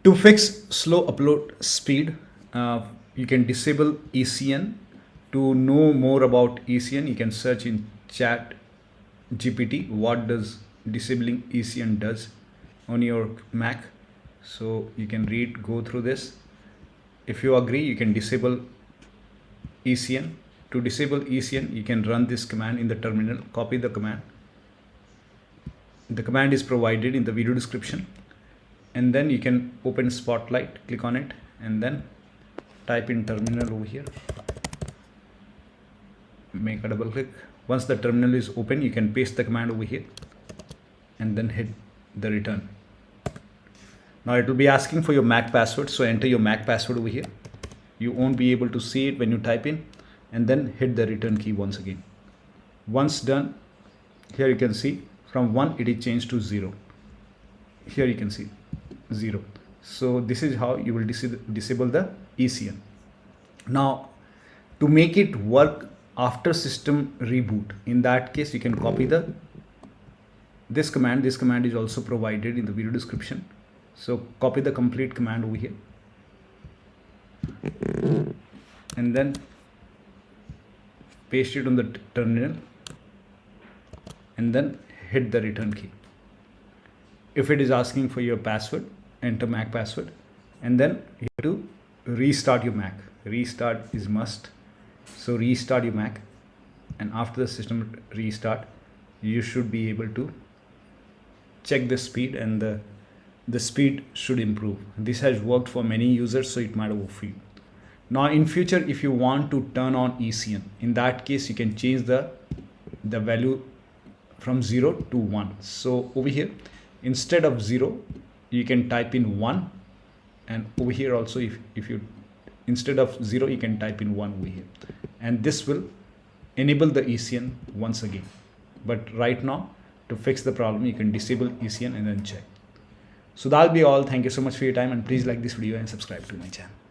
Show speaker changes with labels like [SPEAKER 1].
[SPEAKER 1] To fix slow upload speed, you can disable ECN. To know more about ECN, you can search in chat GPT what does disabling ECN does on your Mac. So you can go through this. If you agree, you can disable ECN. To disable ECN, you can run this command in the terminal. Copy the command. The command is provided in the video description. And then you can open Spotlight, click on it, and then type in terminal over here. Make a double click. Once the terminal is open, you can paste the command over here and then hit the return. Now it will be asking for your Mac password, so enter your Mac password over here. You won't be able to see it when you type in, and then hit the return key once again. Once done, here you can see from 1 it is changed to 0. Here you can see 0. So this is how you will disable the ECN. Now to make it work after system reboot, in that case you can copy this command. This command is also provided in the video description. So copy the complete command over here and then paste it on the terminal and then hit the return key. If it is asking for your password, enter Mac password, and then you have to restart your Mac. Restart is must. So restart your Mac, and after the system restart, you should be able to check the speed, and the speed should improve. This has worked for many users, so it might work for you. Now in future, if you want to turn on ECN, in that case you can change the value from 0 to 1. So over here, instead of 0, you can type in 1, and over here also if you instead of 0 you can type in 1 over here, and this will enable the ECN once again. But right now, to fix the problem, you can disable ECN and then check. So that'll be all. Thank you so much for your time, and please like this video and subscribe to my channel.